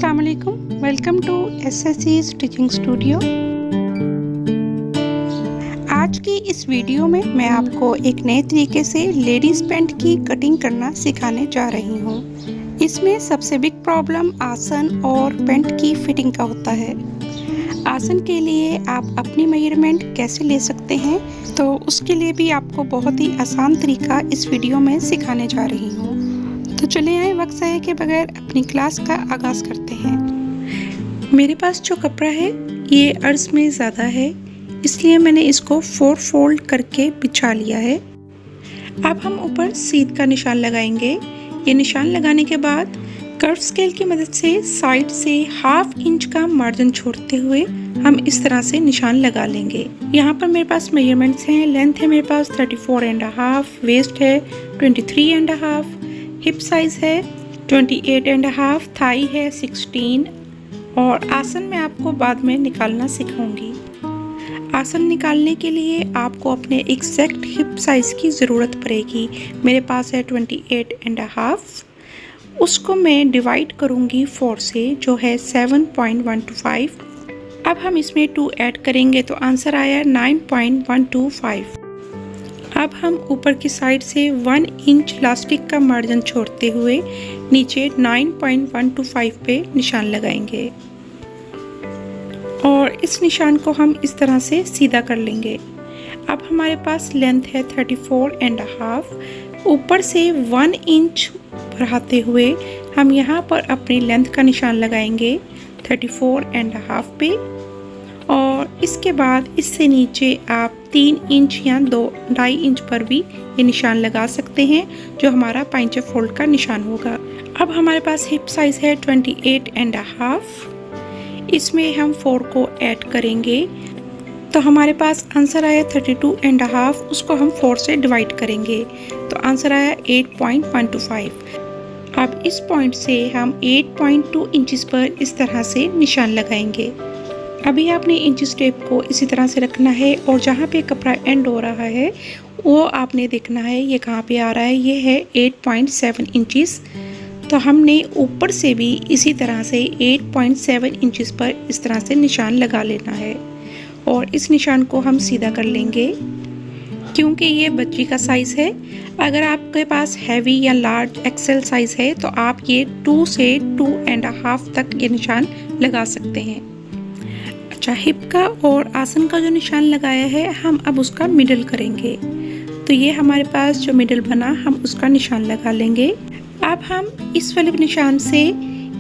अस्सलाम वालेकुम, welcome to SSC teaching studio. आज की इस वीडियो में मैं आपको एक नए तरीके से लेडीज़ पैंट की कटिंग करना सिखाने जा रही हूँ। इसमें सबसे बिग प्रॉब्लम आसन और पैंट की फिटिंग का होता है। आसन के लिए आप अपनी मेजरमेंट कैसे ले सकते हैं, तो उसके लिए भी आपको बहुत ही आसान तरीका इस वीडियो में सिखाने जा रही हूँ। तो चले आए वक्त ज़ाया के बगैर अपनी क्लास का आगाज़ करते हैं। मेरे पास जो कपड़ा है ये अर्ज में ज़्यादा है, इसलिए मैंने इसको 4 फोल्ड करके बिछा लिया है। अब हम ऊपर सीध का निशान लगाएंगे। ये निशान लगाने के बाद कर्व स्केल की मदद से साइड से 1/2 इंच का मार्जिन छोड़ते हुए हम इस तरह से निशान लगा लेंगे। यहाँ पर मेरे पास मेजरमेंट्स हैं। लेंथ है मेरे पास 34.5, वेस्ट है 23.5, हिप साइज है 28.5, थाई है 16 और आसन मैं आपको बाद में निकालना सिखाऊंगी। आसन निकालने के लिए आपको अपने एग्जैक्ट हिप साइज की ज़रूरत पड़ेगी। मेरे पास है 28.5, उसको मैं डिवाइड करूंगी 4 से, जो है 7.125। अब हम इसमें 2 ऐड करेंगे तो आंसर आया 9.125। अब हम ऊपर की साइड से 1 इंच इलास्टिक का मार्जिन छोड़ते हुए नीचे 9.125 पे निशान लगाएंगे और इस निशान को हम इस तरह से सीधा कर लेंगे। अब हमारे पास लेंथ है 34.5, ऊपर से 1 इंच बढ़ाते हुए हम यहाँ पर अपनी लेंथ का निशान लगाएंगे 34.5 पे और इसके बाद इससे नीचे आप 3 इंच या 2.5 इंच पर भी ये निशान लगा सकते हैं, जो हमारा 5 फोल्ड का निशान होगा। अब हमारे पास हिप साइज है 28.5, इसमें हम 4 को ऐड करेंगे तो हमारे पास आंसर आया 32.5, उसको हम 4 से डिवाइड करेंगे तो आंसर आया 8.125। अब इस पॉइंट से हम 8.2 इंचेस पर इस तरह से निशान लगाएंगे। अभी आपने इंच टेप को इसी तरह से रखना है और जहाँ पे कपड़ा एंड हो रहा है वो आपने देखना है ये कहाँ पे आ रहा है। ये है 8.7 इंचेस, तो हमने ऊपर से भी इसी तरह से 8.7 इंचेस पर इस तरह से निशान लगा लेना है और इस निशान को हम सीधा कर लेंगे। क्योंकि ये बच्ची का साइज़ है, अगर आपके पास हैवी या लार्ज एक्सेल साइज़ है तो आप ये 2 से 2.5 तक ये निशान लगा सकते हैं। अच्छा, हिप का और आसन का जो निशान लगाया है हम अब उसका मिडल करेंगे, तो ये हमारे पास जो मिडल बना हम उसका निशान लगा लेंगे। अब हम इस वाले निशान से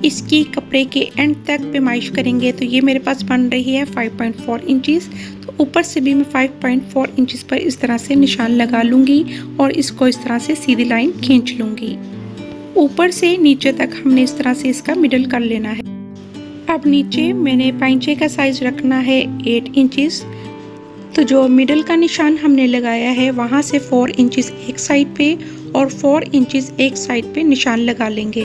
इसकी कपड़े के एंड तक पैमाइश करेंगे, तो ये मेरे पास बन रही है 5.4 इंचेस, तो ऊपर से भी मैं 5.4 इंचेस पर इस तरह से निशान लगा लूँगी और इसको इस तरह से सीधी लाइन खींच लूँगी। ऊपर से नीचे तक हमने इस तरह से इसका मिडल कर लेना है। अब नीचे मैंने पाइंचे का साइज रखना है 8 इंचेस, तो जो मिडल का निशान हमने लगाया है वहाँ से 4 इंचेस एक साइड पे और 4 इंचेस एक साइड पे निशान लगा लेंगे।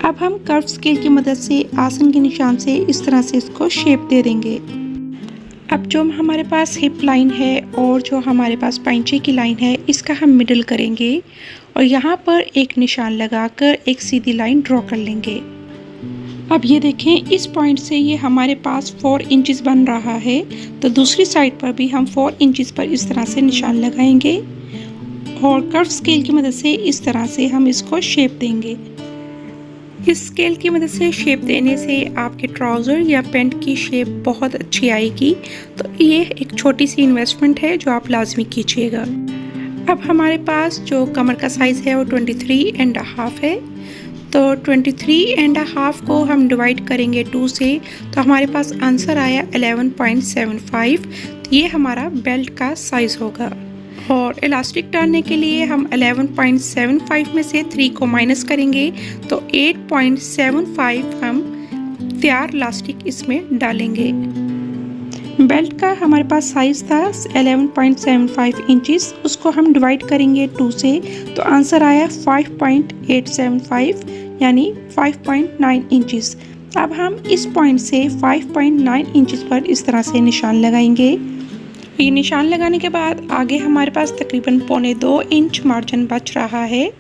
अब हम कर्व स्केल की मदद से आसन के निशान से इस तरह से इसको शेप दे देंगे। अब जो हमारे पास हिप लाइन है और जो हमारे पास पाइंचे की लाइन है इसका हम मिडल करेंगे और यहाँ पर एक निशान लगाकर एक सीधी लाइन ड्रॉ कर लेंगे। अब ये देखें, इस पॉइंट से ये हमारे पास 4 इंचेस बन रहा है, तो दूसरी साइड पर भी हम 4 इंचेस पर इस तरह से निशान लगाएंगे और कर्व स्केल की मदद से इस तरह से हम इसको शेप देंगे। इस स्केल की मदद से शेप देने से आपके ट्राउज़र या पैंट की शेप बहुत अच्छी आएगी, तो ये एक छोटी सी इन्वेस्टमेंट है जो आप लाजमी कीजिएगा। अब हमारे पास जो कमर का साइज़ है वो 23.5 है, तो 23.5 को हम डिवाइड करेंगे 2 से, तो हमारे पास आंसर आया 11.75। ये हमारा बेल्ट का साइज़ होगा और इलास्टिक डालने के लिए हम 11.75 में से 3 को माइनस करेंगे तो 8.75 हम तैयार इलास्टिक इसमें डालेंगे। बेल्ट का हमारे पास साइज़ था 11.75 इंचेस, उसको हम डिवाइड करेंगे 2 से, तो आंसर आया 5.875 यानी 5.9 इंचेस। अब हम इस पॉइंट से 5.9 इंचेस पर इस तरह से निशान लगाएंगे। ये निशान लगाने के बाद आगे हमारे पास तकरीबन 1.25 इंच मार्जिन बच रहा है।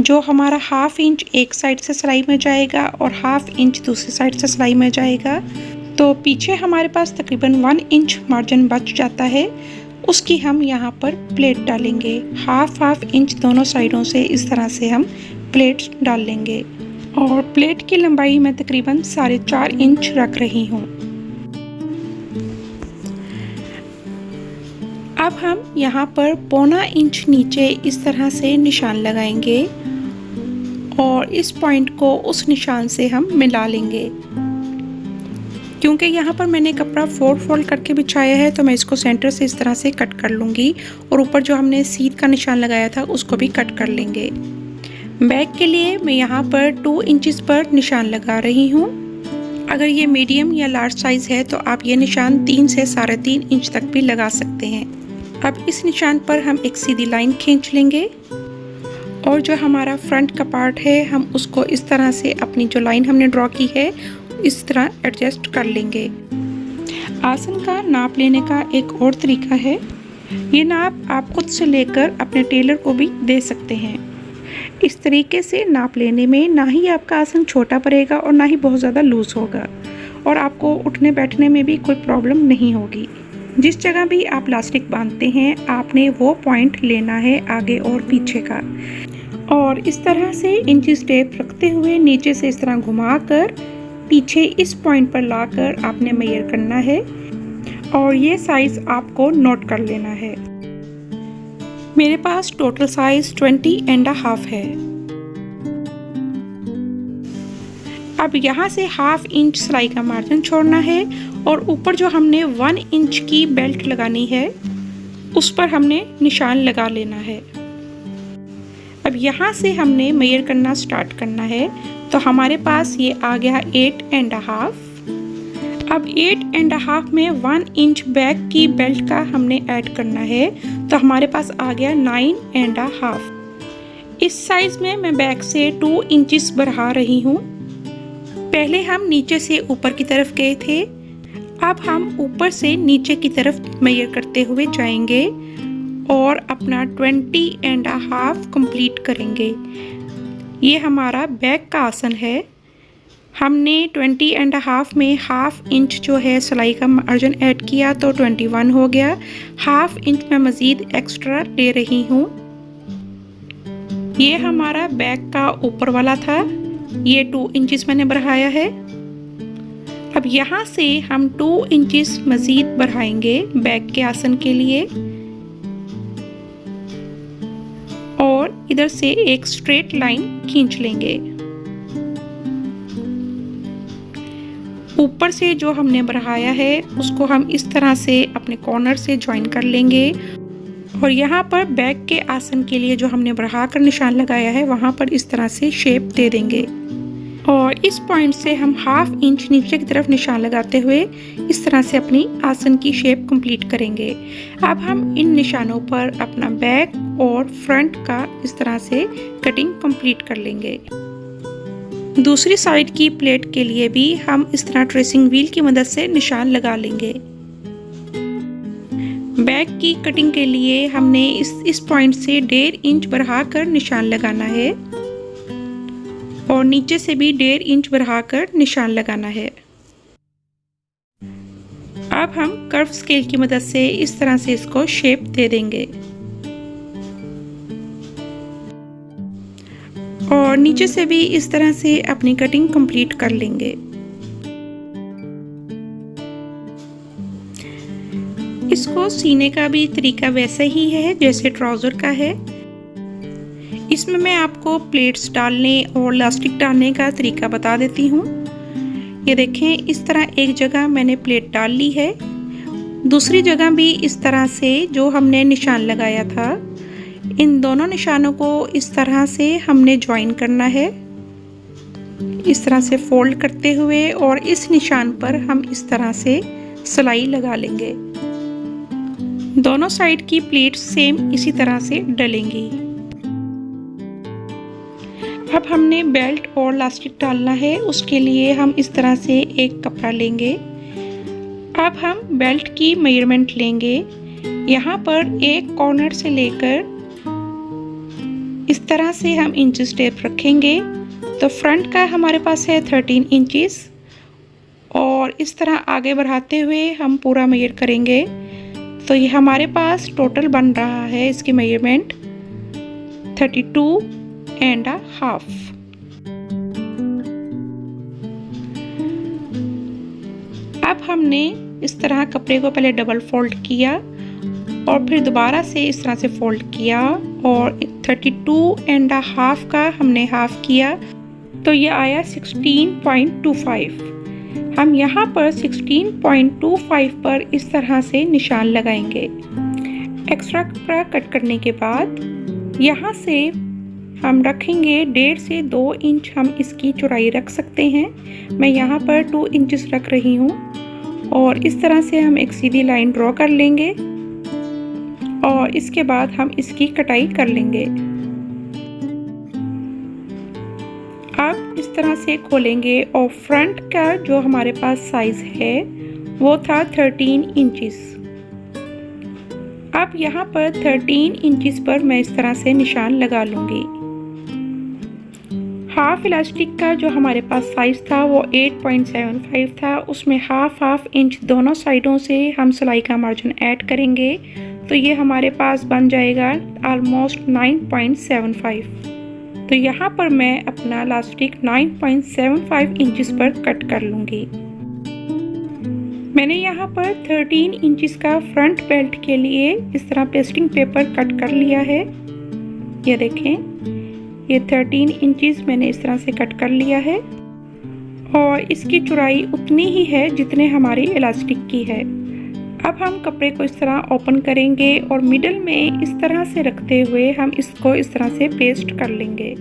जो हमारा हाफ इंच एक साइड से सिलाई में जाएगा और हाफ इंच दूसरी साइड से सिलाई में जाएगा। तो पीछे हमारे पास तकरीबन 1 इंच मार्जिन बच जाता है, उसकी हम यहाँ पर प्लेट डालेंगे। हाफ इंच दोनों साइडों से इस तरह से हम प्लेट्स डाल लेंगे और प्लेट की लंबाई मैं तकरीबन 4.5 इंच रख रही हूँ। अब हम यहाँ पर 1.25 इंच नीचे इस तरह से निशान लगाएंगे और इस पॉइंट को उस निशान से हम मिला लेंगे। क्योंकि यहाँ पर मैंने कपड़ा 4 फोल्ड करके बिछाया है तो मैं इसको सेंटर से इस तरह से कट कर लूँगी और ऊपर जो हमने सीध का निशान लगाया था उसको भी कट कर लेंगे। बैक के लिए मैं यहाँ पर 2 इंचेस पर निशान लगा रही हूँ। अगर ये मीडियम या लार्ज साइज़ है तो आप ये निशान 3 से 3.5 इंच तक भी लगा सकते हैं। अब इस निशान पर हम एक सीधी लाइन खींच लेंगे और जो हमारा फ्रंट का पार्ट है हम उसको इस तरह से अपनी जो लाइन हमने ड्रॉ की है इस तरह एडजस्ट कर लेंगे। आसन का नाप लेने का एक और तरीका है, ये नाप आप खुद से लेकर अपने टेलर को भी दे सकते हैं। इस तरीके से नाप लेने में ना ही आपका आसन छोटा पड़ेगा और ना ही बहुत ज़्यादा लूज़ होगा और आपको उठने बैठने में भी कोई प्रॉब्लम नहीं होगी। जिस जगह भी आप इलास्टिक बांधते हैं आपने वो पॉइंट लेना है आगे और पीछे का और इस तरह से इंची टेप रखते हुए नीचे से इस तरह घुमाकर पीछे इस पॉइंट पर लाकर आपने मेजर करना है और ये साइज़ आपको नोट कर लेना है। मेरे पास टोटल साइज़ 20.5 है। अब यहाँ से हाफ इंच सिलाई का मार्जिन छोड़ना है और ऊपर जो हमने 1 इंच की बेल्ट लगानी है उस पर हमने निशान लगा लेना है। अब यहाँ से हमने मेजर करना स्टार्ट करना है तो हमारे पास ये आ गया 8.5। अब 8.5 में 1 इंच बैक की बेल्ट का हमने ऐड करना है तो हमारे पास आ गया 9.5। इस साइज में मैं बैक से 2 इंचेस बढ़ा रही हूँ। पहले हम नीचे से ऊपर की तरफ गए थे, अब हम ऊपर से नीचे की तरफ मेजर करते हुए जाएंगे और अपना 20.5 कंप्लीट करेंगे। ये हमारा बैक का आसन है। हमने 20.5 में हाफ इंच जो है सिलाई का मार्जिन ऐड किया तो 21 हो गया। हाफ इंच में मज़ीद एक्स्ट्रा ले रही हूँ। ये हमारा बैक का ऊपर वाला था, ये 2 इंचेस मैंने बढ़ाया है। अब यहाँ से हम 2 इंचेस मज़ीद बढ़ाएंगे बैक के आसन के लिए और इधर से एक स्ट्रेट लाइन खींच लेंगे। ऊपर से जो हमने बढ़ाया है उसको हम इस तरह से अपने कॉर्नर से ज्वाइन कर लेंगे और यहाँ पर बैक के आसन के लिए जो हमने बढ़ाकर निशान लगाया है वहाँ पर इस तरह से शेप दे देंगे और इस पॉइंट से हम हाफ इंच नीचे की तरफ निशान लगाते हुए इस तरह से अपनी आसन की शेप कंप्लीट करेंगे। अब हम इन निशानों पर अपना बैक और फ्रंट का इस तरह से कटिंग कंप्लीट कर लेंगे। दूसरी साइड की प्लेट के लिए भी हम इस तरह ट्रेसिंग व्हील की मदद से निशान लगा लेंगे। बैक की कटिंग के लिए हमने इस पॉइंट से 1.5 इंच बढ़ाकर निशान लगाना है और नीचे से भी 1.5 इंच बढ़ाकर निशान लगाना है। अब हम कर्व स्केल की मदद से इस तरह से इसको शेप दे देंगे और नीचे से भी इस तरह से अपनी कटिंग कंप्लीट कर लेंगे। इसको सीने का भी तरीका वैसा ही है जैसे ट्राउज़र का है। इसमें मैं आपको प्लेट्स डालने और इलास्टिक डालने का तरीका बता देती हूँ। ये देखें, इस तरह एक जगह मैंने प्लेट डाल ली है, दूसरी जगह भी इस तरह से जो हमने निशान लगाया था इन दोनों निशानों को इस तरह से हमने ज्वाइन करना है, इस तरह से फोल्ड करते हुए और इस निशान पर हम इस तरह से सिलाई लगा लेंगे। दोनों साइड की प्लेट सेम इसी तरह से डलेंगी। अब हमने बेल्ट और इलास्टिक डालना है, उसके लिए हम इस तरह से एक कपड़ा लेंगे। अब हम बेल्ट की मेजरमेंट लेंगे। यहाँ पर एक कॉर्नर से लेकर इस तरह से हम इंचेस टेप रखेंगे। तो फ्रंट का हमारे पास है 13 इंचेस और इस तरह आगे बढ़ाते हुए हम पूरा मेजर करेंगे। तो ये हमारे पास टोटल बन रहा है इसकी मेजरमेंट 32.5। अब हमने इस तरह कपड़े को पहले डबल फोल्ड किया और फिर दोबारा से इस तरह से फोल्ड किया और 32.5 का हमने हाफ किया तो ये आया 16.25। हम यहाँ पर 16.25 पर इस तरह से निशान लगाएंगे। एक्स्ट्रा कपड़ा कट करने के बाद यहाँ से हम रखेंगे 1.5 से 2 इंच हम इसकी चौड़ाई रख सकते हैं। मैं यहाँ पर 2 इंचेस रख रही हूँ और इस तरह से हम एक सीधी लाइन ड्रॉ कर लेंगे और इसके बाद हम इसकी कटाई कर लेंगे। अब इस तरह से खोलेंगे और फ्रंट का जो हमारे पास साइज है वो था 13 इंचेस। अब यहाँ पर 13 इंचेस पर मैं इस तरह से निशान लगा लूँगी। हाफ इलास्टिक का जो हमारे पास साइज था वो 8.75 था, उसमें हाफ इंच दोनों साइडों से हम सिलाई का मार्जिन ऐड करेंगे तो ये हमारे पास बन जाएगा ऑलमोस्ट 9.75। तो यहाँ पर मैं अपना इलास्टिक 9.75 इंचेस पर कट कर लूँगी। मैंने यहाँ पर 13 इंचेस का फ्रंट बेल्ट के लिए इस तरह पेस्टिंग पेपर कट कर लिया है। ये देखें, ये 13 इंचेस मैंने इस तरह से कट कर लिया है और इसकी चौड़ाई उतनी ही है जितने हमारी इलास्टिक की है। अब हम कपड़े को इस तरह ओपन करेंगे और मिडल में इस तरह से रखते हुए हम इसको इस तरह से पेस्ट कर लेंगे।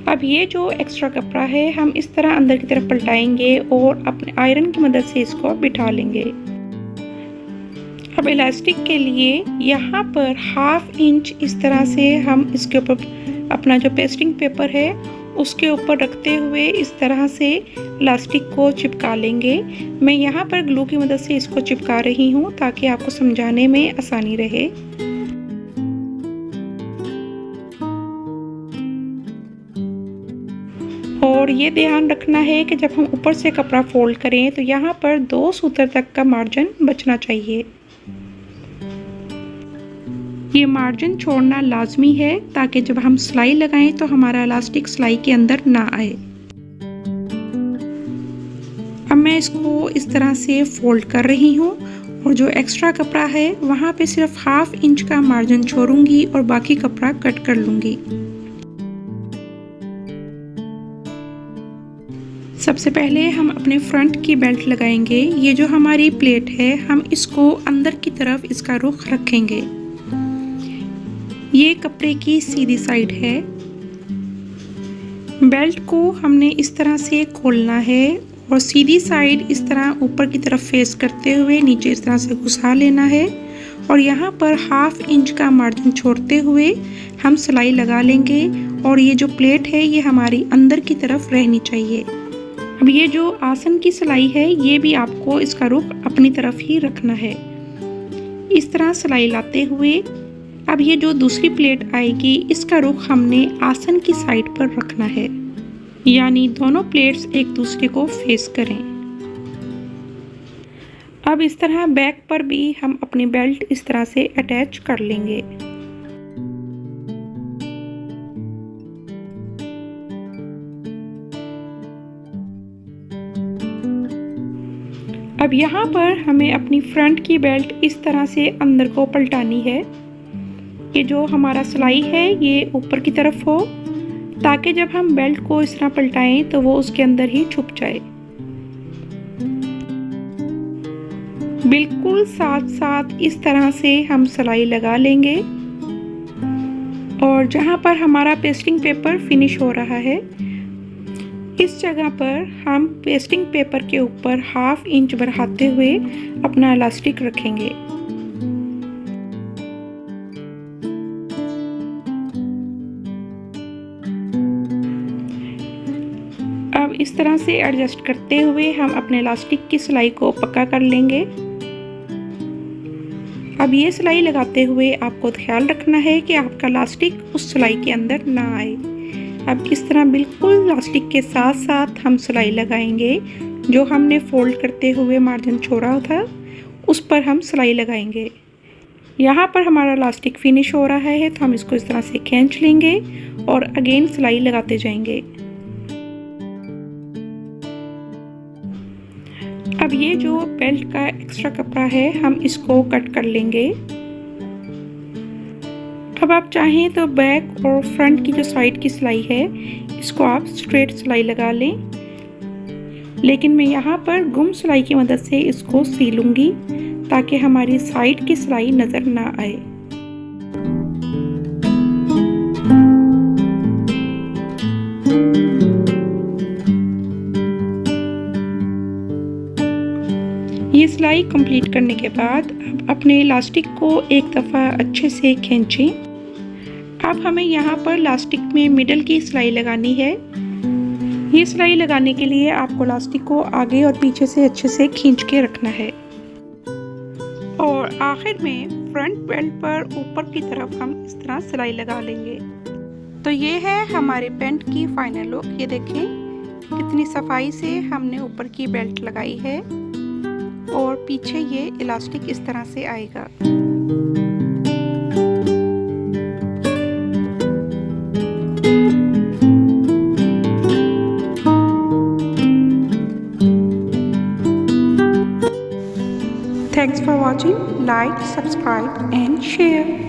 अब ये जो एक्स्ट्रा कपड़ा है हम इस तरह अंदर की तरफ पलटाएंगे और अपने आयरन की मदद से इसको बिठा लेंगे। अब इलास्टिक के लिए यहाँ पर हाफ इंच इस तरह से हम इसके ऊपर अपना जो पेस्टिंग पेपर है उसके ऊपर रखते हुए इस तरह से इलास्टिक को चिपका लेंगे। मैं यहाँ पर ग्लू की मदद से इसको चिपका रही हूँ ताकि आपको समझाने में आसानी रहे। और ये ध्यान रखना है कि जब हम ऊपर से कपड़ा फोल्ड करें तो यहाँ पर 2 सूत्र तक का मार्जिन बचना चाहिए। ये मार्जिन छोड़ना लाजमी है ताकि जब हम सिलाई लगाएं तो हमारा इलास्टिक सिलाई के अंदर ना आए। अब मैं इसको इस तरह से फोल्ड कर रही हूँ और जो एक्स्ट्रा कपड़ा है वहाँ पे सिर्फ हाफ इंच का मार्जिन छोड़ूंगी और बाकी कपड़ा कट कर लूँगी। सबसे पहले हम अपने फ्रंट की बेल्ट लगाएंगे। ये जो हमारी प्लेट है हम इसको अंदर की तरफ इसका रुख रखेंगे। ये कपड़े की सीधी साइड है। बेल्ट को हमने इस तरह से खोलना है और सीधी साइड इस तरह ऊपर की तरफ फेस करते हुए नीचे इस तरह से घुसा लेना है और यहाँ पर हाफ इंच का मार्जिन छोड़ते हुए हम सिलाई लगा लेंगे और ये जो प्लेट है ये हमारी अंदर की तरफ रहनी चाहिए। अब ये जो आसन की सिलाई है ये भी आपको इसका रुख अपनी तरफ ही रखना है। इस तरह सिलाई लाते हुए अब ये जो दूसरी प्लेट आएगी इसका रुख हमने आसन की साइड पर रखना है, यानी दोनों प्लेट्स एक दूसरे को फेस करें। अब इस तरह बैक पर भी हम अपनी बेल्ट इस तरह से अटैच कर लेंगे। अब यहाँ पर हमें अपनी फ्रंट की बेल्ट इस तरह से अंदर को पलटानी है। ये जो हमारा सिलाई है ये ऊपर की तरफ हो ताकि जब हम बेल्ट को इस तरह पलटाएं तो वो उसके अंदर ही छुप जाए। बिल्कुल साथ साथ इस तरह से हम सिलाई लगा लेंगे और जहाँ पर हमारा पेस्टिंग पेपर फिनिश हो रहा है इस जगह पर हम पेस्टिंग पेपर के ऊपर हाफ इंच बढ़ाते हुए अपना इलास्टिक रखेंगे। अब इस तरह से एडजस्ट करते हुए हम अपने इलास्टिक की सिलाई को पक्का कर लेंगे। अब ये सिलाई लगाते हुए आपको ख्याल रखना है कि आपका लास्टिक उस सिलाई के अंदर ना आए। अब इस तरह बिल्कुल लास्टिक के साथ साथ हम सिलाई लगाएंगे। जो हमने फोल्ड करते हुए मार्जिन छोड़ा था उस पर हम सिलाई लगाएंगे। यहाँ पर हमारा लास्टिक फिनिश हो रहा है तो हम इसको इस तरह से खींच लेंगे और अगेन सिलाई लगाते जाएंगे। अब ये जो बेल्ट का एक्स्ट्रा कपड़ा है हम इसको कट कर लेंगे। अब आप चाहें तो बैक और फ्रंट की जो साइड की सिलाई है इसको आप स्ट्रेट सिलाई लगा लें, लेकिन मैं यहाँ पर गुम सिलाई की मदद से इसको सीलूंगी ताकि हमारी साइड की सिलाई नज़र ना आए। ये सिलाई कंप्लीट करने के बाद अब अपने इलास्टिक को एक दफ़ा अच्छे से खींचें। अब हमें यहाँ पर लास्टिक में मिडल की सिलाई लगानी है। ये सिलाई लगाने के लिए आपको लास्टिक को आगे और पीछे से अच्छे से खींच के रखना है और आखिर में फ्रंट बेल्ट पर ऊपर की तरफ हम इस तरह सिलाई लगा लेंगे। तो ये है हमारे पैंट की फाइनल लुक। ये देखें कितनी सफाई से हमने ऊपर की बेल्ट लगाई है और पीछे ये इलास्टिक इस तरह से आएगा। Thanks for watching. Like, subscribe and share.